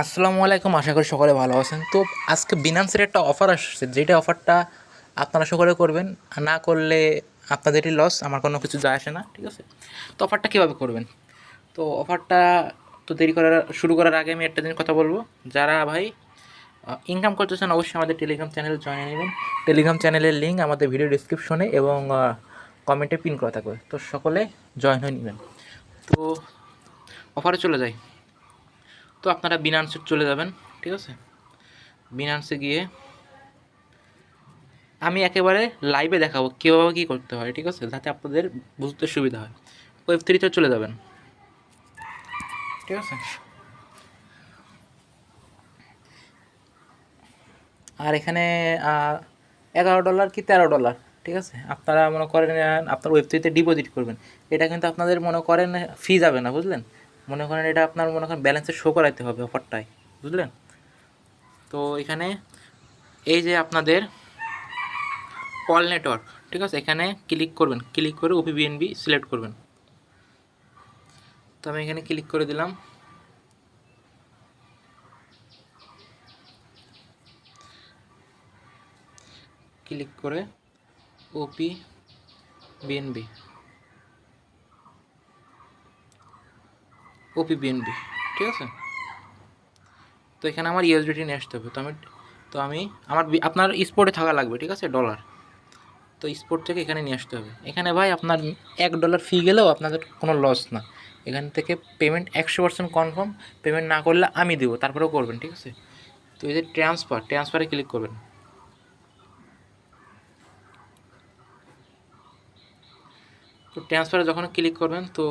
আসসালামু আলাইকুম, আশা করি সকলে ভালো আছেন। তো আজকে বিনান্সের একটা অফার আসছে, যেটা অফারটা আপনারা সকলে করবেন। না করলে আপনাদেরই লস, আমার কোনো কিছু যায় আসে না, ঠিক আছে? তো অফারটা কীভাবে করবেন? তো অফারটা তো দেরি করার শুরু করার আগে আমি একটা জিনিস কথা বলবো। যারা ভাই ইনকাম করতেছেন, অবশ্যই আমাদের টেলিগ্রাম চ্যানেলে জয়েন নেবেন। টেলিগ্রাম চ্যানেলের লিঙ্ক আমাদের ভিডিও ডিসক্রিপশনে এবং কমেন্টে পিন করা থাকবে, তো সকলে জয়েন হয়ে নেবেন। তো অফারে চলে যাই। তো আপনারা বিনান্সে চলে যাবেন, ঠিক আছে? বিনান্সে গিয়ে আমি একেবারে লাইভে দেখাবো কীভাবে কী করতে হয়, ঠিক আছে? যাতে আপনাদের বুঝতে সুবিধা হয়। ওয়েব3তে চলে যাবেন, ঠিক আছে? আর এখানে $11 কি $13, ঠিক আছে? আপনারা মনে করেন আপনার ওয়েব3তে ডিপোজিট করবেন। এটা কিন্তু আপনাদের মনে করেন ফি যাবে না, বুঝলেন? মনে করেন এটা আপনার মনে করেন ব্যালেন্সে শো করাইতে হবে অফারটায়, বুঝলেন? তো এখানে এই যে আপনাদের কল নেটওয়ার্ক, ঠিক আছে? এখানে ক্লিক করবেন, ক্লিক করে ওপিবিএনবি সিলেক্ট করবেন। তো আমি এখানে ক্লিক করে দিলাম। ক্লিক করে ওপি বিএনবি, ঠিক আছে? তো এখানে আমার ইউএসডিটি নিয়ে আসতে হবে। তো আমি আপনার স্পোর্টে থাকা লাগবে, ঠিক আছে? ডলার। তো স্পোর্ট থেকে এখানে নিয়ে আসতে হবে। এখানে ভাই আপনার $1 ফি গেলেও আপনাদের কোনো লস না। এখান থেকে পেমেন্ট 100% কনফার্ম। পেমেন্ট না করলে আমি দেবো, তারপরেও করবেন, ঠিক আছে? তো এই যে ট্রান্সফারে ক্লিক করবেন। তো ট্রান্সফারে যখন ক্লিক করবেন, তো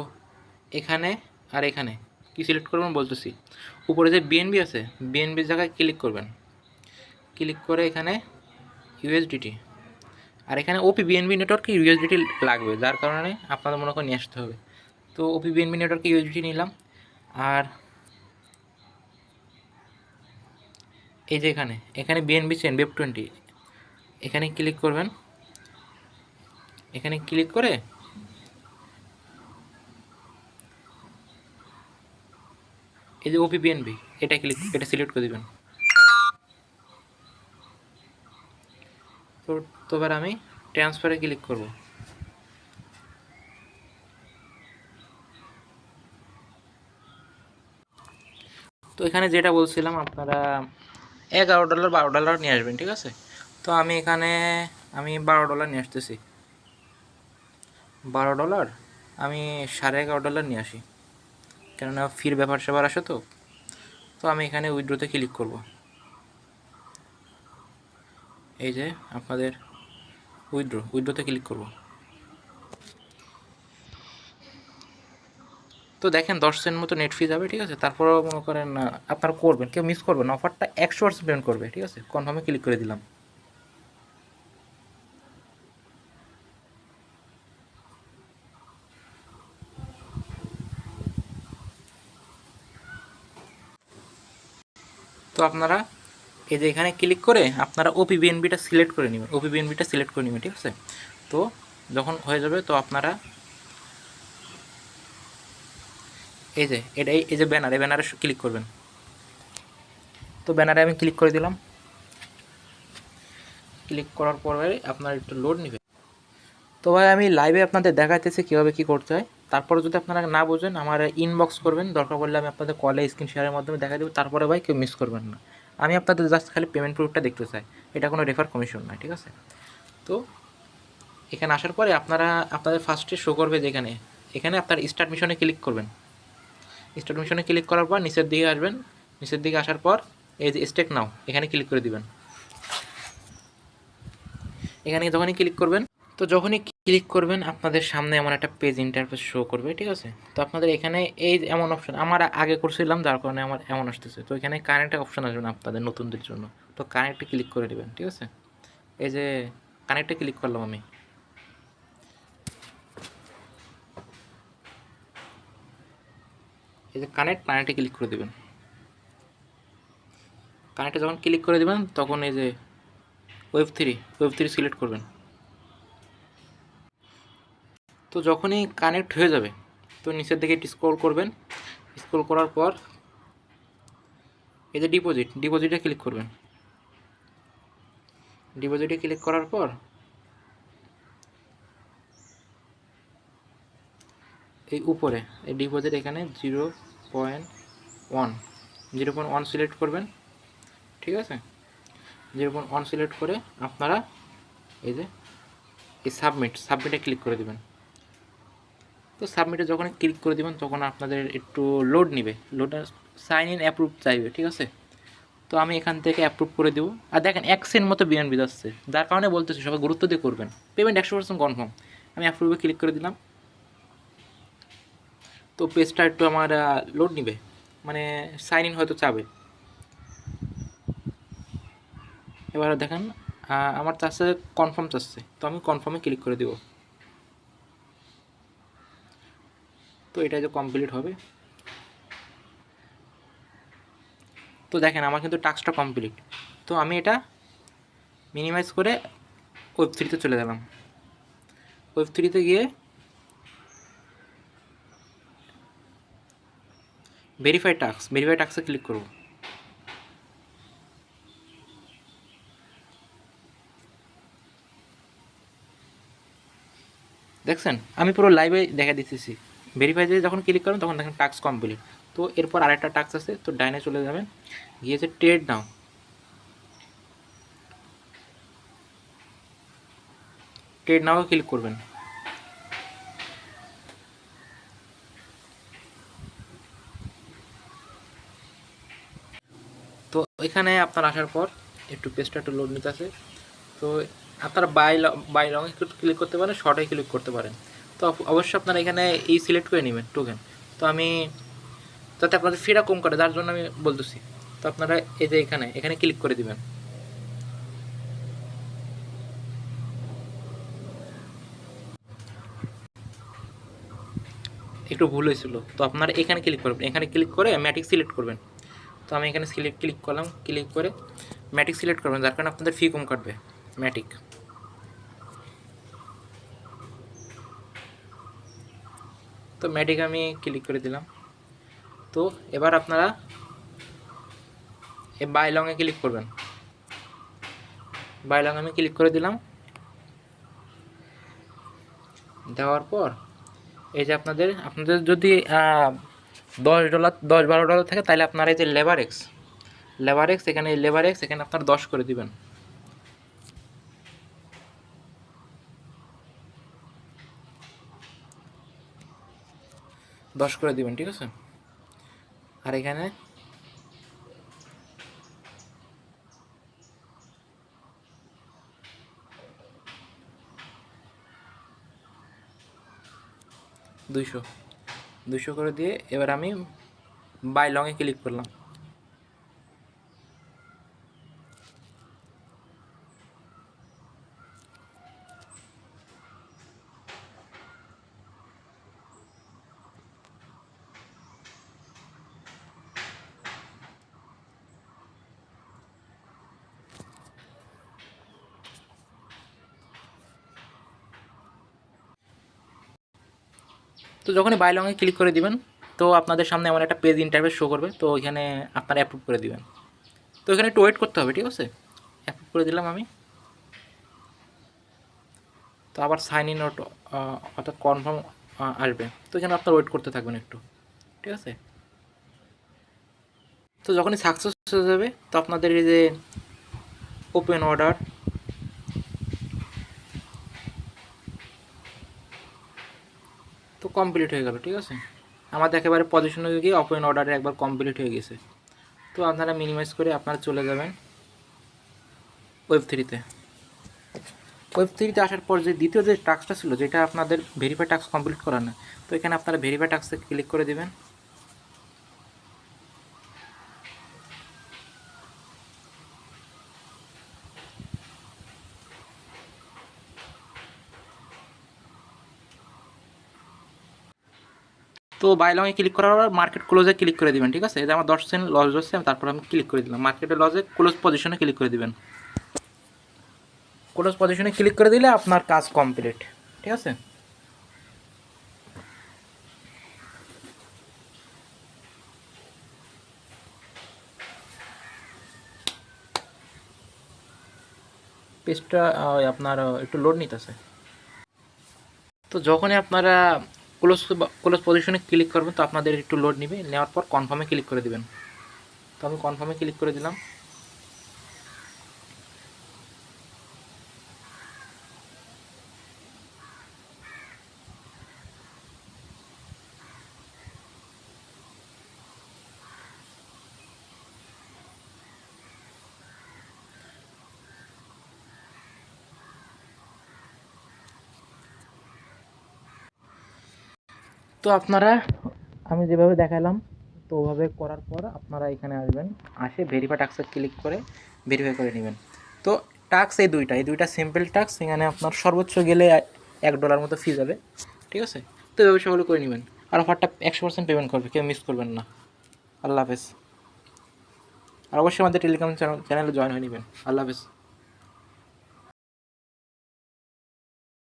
এখানে আর এখানে কি সিলেক্ট করবেন বলতেছি। উপরে যে বিএনবি আছে, বিএনবির জায়গায় ক্লিক করবেন। ক্লিক করে এখানে ইউএসডিটি, আর এখানে ওপি বিএনবি নেটওয়ার্কে ইউএসডিটি লাগবে, যার কারণে আপনাদের মনে করে নিয়ে আসতে হবে। তো ওপি বিএনবি নেটওয়ার্কে ইউএসডিটি নিলাম। আর এই যে এখানে বিএনবি চেন Web20, এখানে ক্লিক করবেন। এখানে ক্লিক করে এই যে ওপি বিএনবি, এটা সিলেক্ট করে দেবেন। তো এবার আমি ট্রান্সফারে ক্লিক করব। তো এখানে যেটা বলছিলাম, আপনারা $11 $12 নিয়ে আসবেন, ঠিক আছে? তো আমি $12 নিয়ে আসতেছি। $12 আমি $11.5 নিয়ে আসি, কেননা ফির ব্যাপার স্যাপার আসে। তো আমি এখানে উইথড্রোতে ক্লিক করব। এই যে আপনাদের উইথড্রোতে ক্লিক করব। তো দেখেন 10 সেন্ট মতো নেট ফি যাবে, ঠিক আছে? তারপরেও মনে করেন আপনারা করবেন, কেউ মিস করবেন, অফারটা 100% পেমেন্ট করবে, ঠিক আছে? কনফার্মে ক্লিক করে দিলাম। তো আপনারা এই যে এখানে ক্লিক করে আপনারা ওপিবিএনবিটা সিলেক্ট করে নেবেন, ঠিক আছে? তো যখন হয়ে যাবে, তো আপনারা এই যে ব্যানারে ক্লিক করবেন। তো ব্যানারে আমি ক্লিক করে দিলাম। ক্লিক করার পরে আপনার একটু লোড নেবে। তো ভাই আমি লাইভে আপনাদের দেখাইতেছি কীভাবে কী করতে হয়। তারপরে যদি আপনারা না বোঝেন, আমার ইনবক্স করবেন, দরকার পড়লে আমি আপনাদের কলে স্ক্রিন শেয়ারের মাধ্যমে দেখা দেবো। তারপরে ভাই কেউ মিস করবেন না। আমি আপনাদের জাস্ট খালি পেমেন্ট প্রুফটা দেখতে চাই, এটা কোনো রেফার কমিশন নয়, ঠিক আছে? তো এখানে আসার পরে আপনাদের ফার্স্টে শো করবে যেখানে, এখানে আপনার স্টার্ট মিশনে ক্লিক করবেন। স্টার্ট মিশনে ক্লিক করার পর নিচের দিকে আসবেন। নিচের দিকে আসার পর এই যে স্টেক নাও, এখানে ক্লিক করে দিবেন। এখানে যখনই ক্লিক করবেন, তো যখনই ক্লিক করবেন আপনাদের সামনে এমন একটা পেজ ইন্টারফেস শো করবে, ঠিক আছে? তো আপনাদের এখানে এই এমন অপশন আমার আগে করছিলাম, যার কারণে আমার এমন আসতেছে। তো এখানে কানেক্ট অপশন আসবে না আপনাদের নতুনদের জন্য, তো কানেক্টে ক্লিক করে দেবেন, ঠিক আছে? এই যে কানেক্টে ক্লিক করলাম আমি। এই যে কানেক্টে ক্লিক করে দেবেন। কানেক্টে যখন ক্লিক করে দেবেন, তখন এই যে ওয়েব থ্রি সিলেক্ট করবেন। তো যখনই কানেক্ট হয়ে যাবে, তো নিচের দিকে একটু স্ক্রল করবেন। স্ক্রল করার পর এই যে ডিপোজিটে ক্লিক করবেন। ডিপোজিটে ক্লিক করার পর এই উপরে এই ডিপোজিট এখানে 0.1 সিলেক্ট করবেন, ঠিক আছে। 0.1 সিলেক্ট করে আপনারা এই যে এই সাবমিটে ক্লিক করে দেবেন। তো সাবমিটে যখন ক্লিক করে দেবেন তখন আপনাদের একটু লোড নেবে, সাইন ইন অ্যাপ্রুভ চাইবে, ঠিক আছে। তো আমি এখান থেকে অ্যাপ্রুভ করে দেবো। আর দেখেন 1 সেন্ট মতো বিএনবি যাচ্ছে, যার কারণে বলতেছি সবাই গুরুত্ব দিয়ে করবেন। Payment 100% confirm. আমি অ্যাপ্রুভে ক্লিক করে দিলাম। তো পেজটা একটু আমার লোড নিবে, মানে সাইন ইন হয়তো চাবে। এবার দেখেন আমার চাচ্ছে কনফার্ম চাচ্ছে, তো আমি কনফার্মে ক্লিক করে দেবো। তো এটা যে কমপ্লিট হবে। তো দেখেন আমার কিন্তু টাস্কটা কমপ্লিট। তো আমি এটা মিনিমাইজ করে ওয়েব3-তে চলে গেলাম। ওয়েব3-তে গিয়ে ভেরিফাই টাস্কে ক্লিক করব। দেখছেন আমি পুরো লাইভে দেখা দিতেছি। ভেরিফাইতে যখন ক্লিক করবেন তখন দেখেন টাস্ক কমপ্লিট। তো এরপর আরেকটা টাস্ক আছে, তো ডাইনে চলে যাবেন, গিয়েছে ট্রেড নাও। ট্রেড নাও ক্লিক করবেন। তো এখানে আপনার আসার পর একটু পেজটা একটু লোড নিতে আছে। তো আপনারা বাই লং ক্লিক করতে পারেন, শর্টে ক্লিক করতে পারেন। তো অবশ্যই আপনারা এখানে এই সিলেক্ট করে নেবেন টোকেন। তো আমি যাতে আপনাদের ফিটা কম করে, যার জন্য আমি বলতেছি। তো আপনারা এই যে এখানে ক্লিক করে দিবেন। একটু ভুল হয়েছিল, তো আপনারা এখানে ক্লিক করবেন। এখানে ক্লিক করে ম্যাটিক সিলেক্ট করবেন। তো আমি এখানে ক্লিক করলাম, ক্লিক করে ম্যাটিক সিলেক্ট করবেন, যার কারণে আপনাদের ফি কম কাটবে ম্যাটিক। তো ম্যাটিক আমি ক্লিক করে দিলাম। তো এবার আপনারা এই বাই লংয়ে ক্লিক করবেন। বাই লং আমি ক্লিক করে দিলাম। দেওয়ার পর এই যে আপনাদের যদি $10 $12 থাকে, তাহলে আপনারা এই যে লেবার এক্স এখানে আপনারা 10 করে দিবেন। ঠিক আছে। আর এখানে দুইশো করে দিয়ে এবার আমি বাই লংয়ে ক্লিক করলাম। তো যখনই বাই লংয়ে ক্লিক করে দিবেন, তো আপনাদের সামনে এমন একটা পেজ ইন্টারফেস শো করবে। তো এখানে আপনারা অ্যাপ্রুভ করে দিবেন। তো এখানে একটু ওয়েট করতে হবে, ঠিক আছে। অ্যাপ্রুভ করে দিলাম আমি। তো আবার সাইন ইন অর্থাৎ কনফার্ম আসবে। তো এখানে আপনার ওয়েট করতে থাকবেন একটু, ঠিক আছে। তো যখনই সাকসেস হয়ে যাবে, তো আপনাদের এই যে ওপেন অর্ডার, তো কমপ্লিট হয়ে গেল, ঠিক আছে। আমাদের একেবারে পজিশনে গিয়ে ওপেন অর্ডারে একবার কমপ্লিট হয়ে গেছে। তো আপনারা মিনিমাইজ করে আপনারা চলে যাবেন ওয়েব3তে আসার পর যে দ্বিতীয় যে টাস্কটা ছিল, যেটা আপনাদের ভেরিফাই টাস্ক কমপ্লিট করা না, তো এখানে আপনারা ভেরিফাই টাস্কে ক্লিক করে দেবেন। তো বাই লংয়ে ক্লিক করার পর মার্কেট ক্লোজে ক্লিক করে দিবেন, ঠিক আছে। এই যে আমার 10 সেন্ট লস হচ্ছে, তারপর আমি ক্লিক করে দিলাম মার্কেটের লজে ক্লোজ পজিশনে ক্লিক করে দিবেন। ক্লোজ পজিশনে ক্লিক করে দিলে আপনার কাজ কমপ্লিট, ঠিক আছে। পেজটা আপনার একটু লোড নিতেছে। তো যখনই আপনারা ক্লোজ ক্লোজ পজিশনে ক্লিক করবেন তো আপনাদের একটু লোড নেবে, নেওয়ার পর কনফার্মে ক্লিক করে দিবেন। তো আমি কনফার্মে ক্লিক করে দিলাম। তো আপনারা আমি যেভাবে দেখালাম তো ওভাবে করার পর আপনারা এখানে আসবেন, আসে ভেরিফাই টাস্কে ক্লিক করে ভেরিফাই করে নেবেন। তো টাস্ক এই দুইটা সিম্পল টাস্ক, এখানে আপনার সর্বোচ্চ গেলে $1 মতো ফি যাবে, ঠিক আছে? তো এই ব্যবসাগুলো করে নেবেন। আর অফারটা 100% পেমেন্ট করবে, কেউ মিস করবেন না। আল্লাহ হাফেজ। আর অবশ্যই আমাদের টেলিগ্রাম চ্যানেলে জয়েন হয়ে নেবেন। আল্লাহ হাফেজ।